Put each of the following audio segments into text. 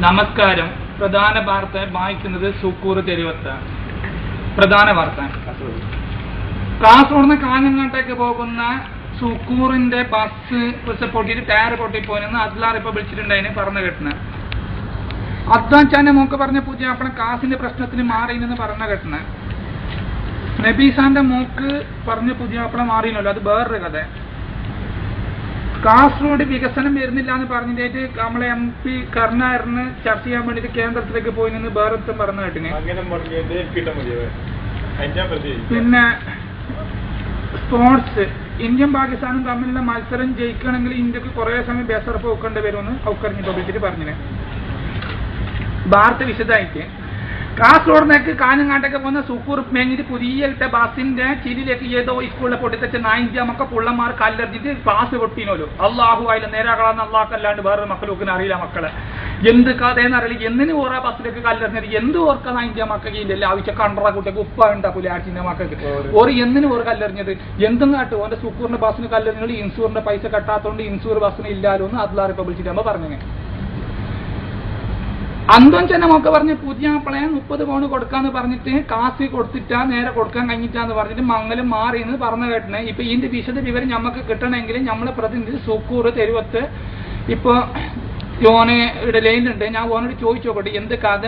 നമസ്കാരം. പ്രധാന വാർത്ത വായിക്കുന്നത് സുക്കൂർ തെരുവത്ത. പ്രധാന വാർത്ത, കാസർഗോഡ് നിന്ന് കാഞ്ഞങ്ങാട്ടേക്ക് പോകുന്ന സുക്കൂറിന്റെ ബസ് പൊട്ടിയിട്ട് ടയർ പൊട്ടിപ്പോയെന്ന് അദ്ലാർ ഇപ്പൊ വിളിച്ചിട്ടുണ്ടായിന് പറഞ്ഞു കേട്ടണ. അദ്വാൻചാന്റെ മോക്ക് പറഞ്ഞ പൂജ അപ്പണ കാസിന്റെ പ്രശ്നത്തിന് മാറിയെന്ന് പറഞ്ഞ കേട്ടണ. നബീസാന്റെ മോക്ക് പറഞ്ഞ പുതിയ അപ്പണ മാറിയല്ലോ, അത് വേറൊരു കഥ. കാസർഗോഡ് വികസനം വരുന്നില്ല എന്ന് പറഞ്ഞിട്ട് നമ്മളെ MP കരുണാകരന് ചർച്ച ചെയ്യാൻ വേണ്ടിട്ട് കേന്ദ്രത്തിലേക്ക് പോയിന്ന് വേറൊരുത്തം പറഞ്ഞു കേട്ടിന്. പിന്നെ സ്പോർട്സ്, ഇന്ത്യയും പാകിസ്ഥാനും തമ്മിലുള്ള മത്സരം ജയിക്കണമെങ്കിൽ ഇന്ത്യക്ക് കുറെ സമയം ബേസറപ്പ് വെക്കേണ്ടി വരുമെന്ന് ഔക്കറിഞ്ഞ് പബ്ലിസിറ്റി പറഞ്ഞിന്. വാർത്ത വിശദമായിട്ട്, കാസർഗോഡിനേക്ക് കാഞ്ഞങ്ങാട്ടേക്ക് പോകുന്ന സുക്കൂർ മേഞ്ഞിട്ട് പുതിയ ഇട്ട ബസിന്റെ ചിരിയിലേക്ക് ഏതോ സ്കൂളിലെ പൊട്ടിത്തച്ച 9 മക്ക പുള്ളന്മാർ കല്ലെറിഞ്ഞിട്ട് പാസ് പൊട്ടിനോലോ. അള്ളാഹു ആയില്ല നേരാകളാന്ന് അള്ളാഹല്ലാണ്ട് വേറൊരു മക്കളൊക്കെ അറിയില്ല. മക്കളെ എന്ത് കഥയെന്ന് അറിയില്ല. എന്തിനു ഓരോ ബസ്സിലേക്ക് കല്ലെറിഞ്ഞത് എന്ത് ഓർക്കാ 9 മക്കൾക്ക് ഇല്ലല്ലോ. ആവശ്യം കണ്ടറ കുട്ടിയൊക്കെ ഉപ്പ ഉണ്ടാക്കൂല ആഴ്ച മക്കൾക്ക് ഓർ എന്തിനു ഓർ കല്ലെറിഞ്ഞത് എന്തും കാട്ടും. ഓന്റെ സുക്കൂറിന്റെ ബസ്സിന് കല്ലെറിഞ്ഞത് ഇൻഷൂറിന്റെ പൈസ കെട്ടാത്തോണ്ട് ഇൻഷൂർ ബസ്സിന് ഇല്ലാലോ എന്ന് അദ്ലാർ ഇപ്പൊ വിളിച്ചിട്ടാകുമ്പോ പറഞ്ഞു. അന്തോൻചന്റെ മോക്കെ പറഞ്ഞ് പുതിയ ആപ്പിളെ 30 പൗണ്ട് കൊടുക്കാന്ന് പറഞ്ഞിട്ട് കാശ് കൊടുത്തിട്ടാ നേരെ കൊടുക്കാൻ കഴിഞ്ഞിട്ടാന്ന് പറഞ്ഞിട്ട് മംഗലം മാറിയെന്ന് പറഞ്ഞു കേട്ടണേ. ഇപ്പൊ ഇതിന്റെ വിശദ വിവരം നമുക്ക് കിട്ടണമെങ്കിൽ നമ്മളെ പ്രതിനിധി സുക്കൂർ തെരുവത്ത് ഇപ്പൊ ഓനയുടെ ലൈനുണ്ട്. ഞാൻ ഓനോട് ചോദിച്ചു നോക്കട്ടെ എന്ത് കഥ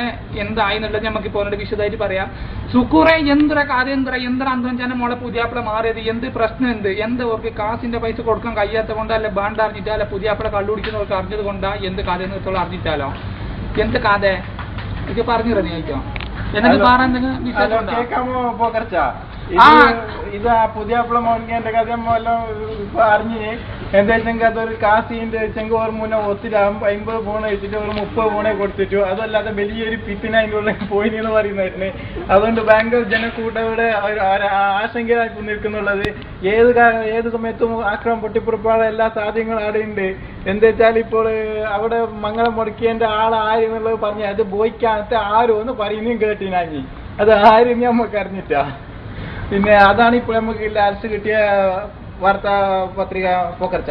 എന്തായി എന്നുള്ളത് നമുക്ക് ഇപ്പോൾ ഓനോട് വിശദമായിട്ട് പറയാം. സുക്കൂറെ എന്തൊരു കഥ എന്താ അന്തോൻചന്റെ മോളെ പുതിയാപ്പിള മാറിയത്, എന്ത് പ്രശ്നം എന്താ ഓർക്ക് കാശിന്റെ പൈസ കൊടുക്കാൻ കഴിയാത്ത കൊണ്ടാ, അല്ലെ ബാണ്ട് അറിഞ്ഞിട്ടാ, അല്ലെ പുതിയാപ്പിള കള്ളുപിടിക്കുന്നവർക്ക് അറിഞ്ഞത് കൊണ്ടാ, എന്ത് കഥ എന്ന് അറിഞ്ഞിട്ടാലോ എന്ത് കഥ ഇത് പറഞ്ഞു റെഡിയായിക്കോ എന്നിട്ട് വേറെ എന്തെങ്കിലും ഇതാ പുതിയ മോണിന്റെ കഥ എല്ലാം ഇപ്പൊ അറിഞ്ഞിന്. എന്താ വെച്ചെങ്കിൽ അതൊരു കാസിന്റെ വെച്ചെങ്കിൽ ഒരു മുന്നേ ഒത്തിരി 50 ഫോൺ വെച്ചിട്ട് ഒരു 30 ഫോണെ കൊടുത്തിട്ടു. അതല്ലാതെ വലിയൊരു പിത്തിന് അതിൻ്റെ ഉള്ളിൽ പോയിന്ന് പറയുന്നതായിരുന്നു. അതുകൊണ്ട് ഭയങ്കര ജനക്കൂട്ടയുടെ ആശങ്കയായി നിൽക്കുന്നുള്ളത്. ഏത് സമയത്തും ആക്രമണം പൊട്ടിപ്പുറപ്പാട് എല്ലാ സാധ്യങ്ങളും അവിടെ ഉണ്ട്. എന്താ വെച്ചാൽ ഇപ്പോൾ അവിടെ മംഗളം മുടക്കിയതിന്റെ ആളാരെന്നുള്ളത് പറഞ്ഞ് അത് ബോയ്ക്കാനത്തെ ആരോ എന്ന് പറയുന്നതും കേട്ടിനാഞ്ഞി. അത് ആരും നമുക്ക് അറിഞ്ഞിട്ടാ. പിന്നെ അതാണ് ഇപ്പോൾ നമുക്ക് അരച്ച് കിട്ടിയ വാർത്താ പത്രിക പോക്കർച്ച.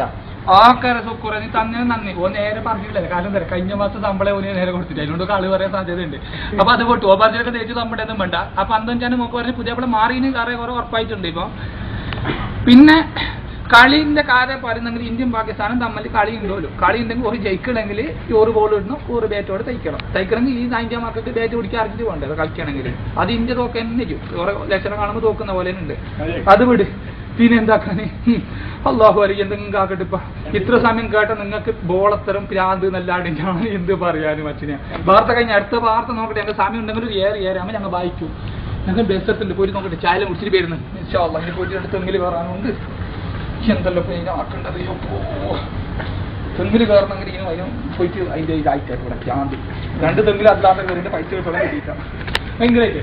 ആക്കാരെ സുക്കൂർ നീ തന്നെ നന്ദി. ഓ നേരെ പറഞ്ഞില്ലേ, കാരണം എന്താ കഴിഞ്ഞ മാസം നമ്മളെ ഓന് നേരെ കൊടുത്തിട്ട് അതിനോട് കളി പറയാൻ സാധ്യതയുണ്ട്. അപ്പൊ അത് പൊട്ടു. ഓ പറഞ്ഞൊക്കെ തേച്ച് നമ്മുടെ ഒന്നും വേണ്ട. അപ്പൊ അന്തോൻചാന്റെ മോക്ക് പറഞ്ഞ് പുതിയ മാറിന് കുറെ ഉറപ്പായിട്ടുണ്ട്. ഇപ്പൊ പിന്നെ കളിന്റെ കാര്യം പറയുന്നെങ്കിൽ ഇന്ത്യയും പാകിസ്ഥാനും തമ്മിൽ കളി ഉണ്ടല്ലോ. കളി ഉണ്ടെങ്കിൽ ഒരു ജയിക്കണമെങ്കിൽ 1 ബോൾ ഇടണം, 1 ബാറ്റോട് തയ്ക്കണമെങ്കിൽ ഈ 9 മക്കൾക്ക് ബാറ്റ് പിടിക്കാൻ അറിഞ്ഞിട്ട് വേണ്ടത് കളിക്കണമെങ്കിൽ. അത് ഇന്ത്യ തോക്കാൻ ഓരോ ലക്ഷണം കാണുമ്പോൾ തോക്കുന്ന പോലെ ഉണ്ട്. അത് വിട്. പിന്നെ എന്താക്കാന് അള്ളാഹു അലി എന്തെങ്കിലും കാക്കട്ടെ. ഇപ്പൊ ഇത്ര സമയം കേട്ട നിങ്ങൾക്ക് ബോളത്തരം പ്രാന്ത് നല്ലാണ്ട് ഞാൻ എന്ത് പറയാനും അച്ഛനെ. വാർത്ത കഴിഞ്ഞ അടുത്ത വാർത്ത നോക്കട്ടെ. ഞങ്ങൾക്ക് സമയം ഉണ്ടെങ്കിൽ ഏറിയാകുമ്പോൾ ഞങ്ങൾ വായിക്കും. ഞങ്ങൾ ബസ്സെത്തുണ്ട്, പോയിട്ട് നോക്കട്ടെ. ചായ കുടിച്ചിട്ട് വരുന്നു ഇൻഷാ അല്ലാഹ്. ഇനി പോയിട്ട് അടുത്തെങ്കിലും കയറാനുണ്ട്. എന്തല്ലോ ഇപ്പൊ ഇതിനെ ആക്കേണ്ടത്. തെങ്ങില് കയറണമെങ്കിൽ ഇങ്ങനെ അതിന് പോയിട്ട് അതിന്റെ ഇതായിട്ട് ഇവിടെ ചാന്തി 2 തെങ്ങിൽ അല്ലാത്ത കയറിന്റെ പൈസ കിട്ടണം കിട്ടിയിട്ടാണ് ഭയങ്കരമായിട്ട്.